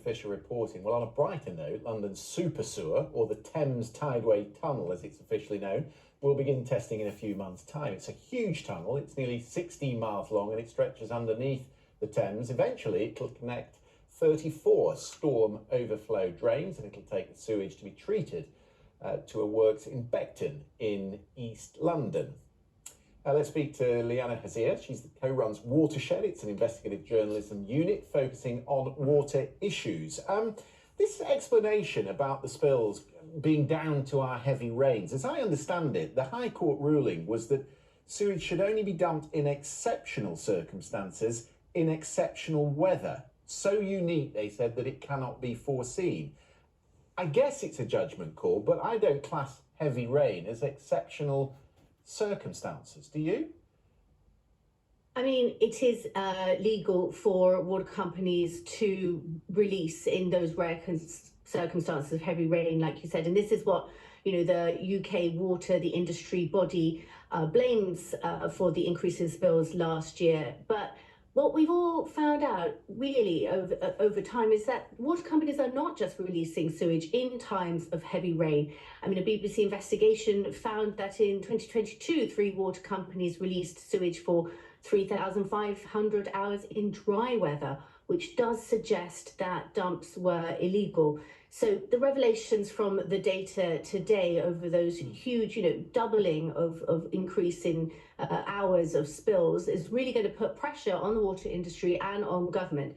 Fisher reporting. Well, on a brighter note, London's super sewer, or the Thames Tideway Tunnel as it's officially known, will begin testing in a few months' time. It's a huge tunnel. It's nearly 16 miles long and it stretches underneath the Thames. Eventually, it'll connect 34 storm overflow drains, and it'll take the sewage to be treated to a works in Beckton in East London. Let's speak to Leana Hosea. She's the co-runs Watershed. It's an investigative journalism unit focusing on water issues. This explanation about the spills being down to our heavy rains, as I understand it, the High Court ruling was that sewage should only be dumped in exceptional circumstances, in exceptional weather. So unique, they said, that it cannot be foreseen. I guess it's a judgment call, but I don't class heavy rain as exceptional circumstances. Do you? I mean, it is legal for water companies to release in those rare circumstances of heavy rain, like you said. And this is what, the UK water, the industry body, blames for the increase in spills last year. But what we've all found out really over time is that water companies are not just releasing sewage in times of heavy rain. I mean, a BBC investigation found that in 2022, 3 water companies released sewage for 3,500 hours in dry weather, which does suggest that dumps were illegal. So the revelations from the data today over those huge, doubling of increase in hours of spills is really going to put pressure on the water industry and on government.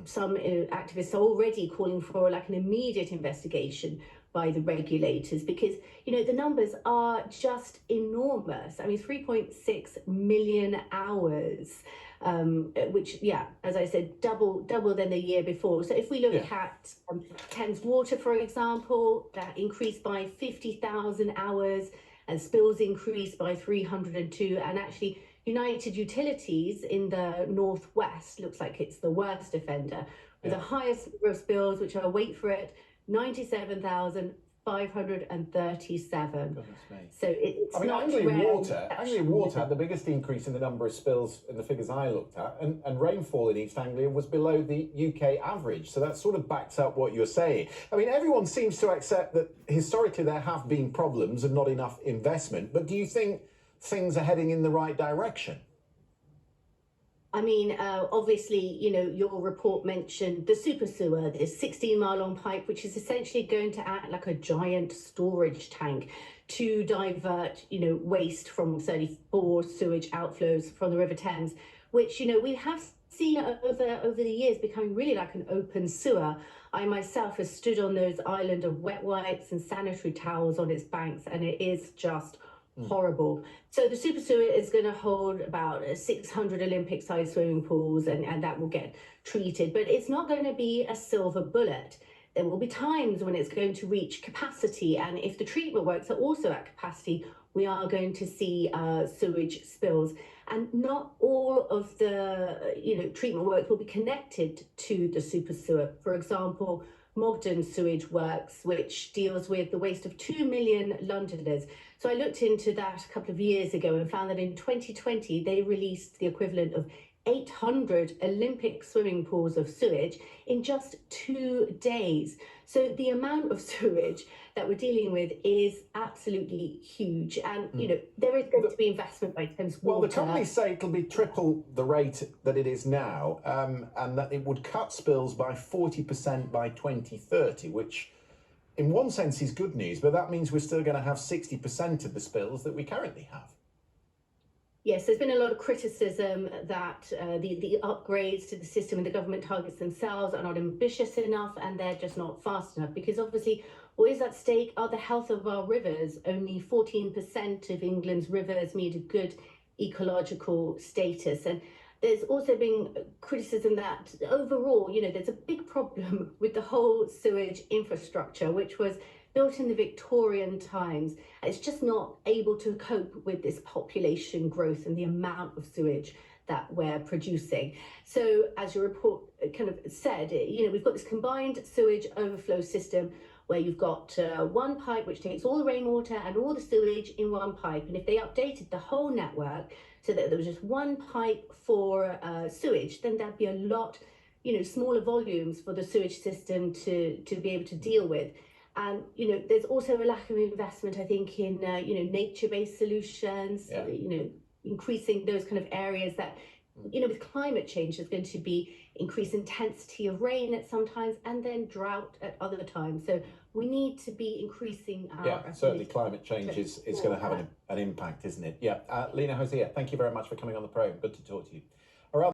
Some activists are already calling for an immediate investigation by the regulators because, the numbers are just enormous. I mean, 3.6 million hours. Which, as I said, double than the year before. So if we look at Thames Water, for example, that increased by 50,000 hours and spills increased by 302. And actually, United Utilities in the northwest looks like it's the worst offender with the highest number of spills, which are, wait for it, 97,537. So it's Anglia Water had the biggest increase in the number of spills in the figures I looked at, and rainfall in East Anglia was below the UK average. So that sort of backs up what you're saying. I mean, everyone seems to accept that historically there have been problems and not enough investment. But do you think things are heading in the right direction? I mean, obviously, your report mentioned the super sewer, this 16-mile-long pipe, which is essentially going to act like a giant storage tank to divert, waste from 34 sewage outflows from the River Thames, which, we have seen over the years becoming really like an open sewer. I myself have stood on those island of wet wipes and sanitary towels on its banks, and it is just horrible. So the super sewer is going to hold about 600 Olympic-sized swimming pools, and that will get treated. But it's not going to be a silver bullet. There will be times when it's going to reach capacity, and if the treatment works are also at capacity, we are going to see sewage spills. And not all of the treatment works will be connected to the super sewer. For example, Mogden Sewage Works, which deals with the waste of 2 million Londoners. So I looked into that a couple of years ago and found that in 2020, they released the equivalent of 800 Olympic swimming pools of sewage in just 2 days. So the amount of sewage that we're dealing with is absolutely huge. And, there is going to be investment by Thames Water. Well, the companies say it'll be triple the rate that it is now, and that it would cut spills by 40% by 2030, which in one sense is good news, but that means we're still going to have 60% of the spills that we currently have. Yes, there's been a lot of criticism that the upgrades to the system and the government targets themselves are not ambitious enough, and they're just not fast enough, because obviously what is at stake are the health of our rivers. Only 14% of England's rivers meet a good ecological status. And there's also been criticism that overall, there's a big problem with the whole sewage infrastructure, which was built in the Victorian times. It's just not able to cope with this population growth and the amount of sewage that we're producing. So as your report kind of said, we've got this combined sewage overflow system where you've got one pipe which takes all the rainwater and all the sewage in one pipe. And if they updated the whole network so that there was just one pipe for sewage, then there'd be a lot smaller volumes for the sewage system to be able to deal with. And there's also a lack of investment, I think, in nature-based solutions. Yeah. Increasing those kind of areas that, with climate change, there's going to be increased intensity of rain at some times and then drought at other times. So we need to be increasing our... Yeah, certainly climate change is going to have an impact, isn't it? Yeah. Leana Hosea, thank you very much for coming on the program. Good to talk to you.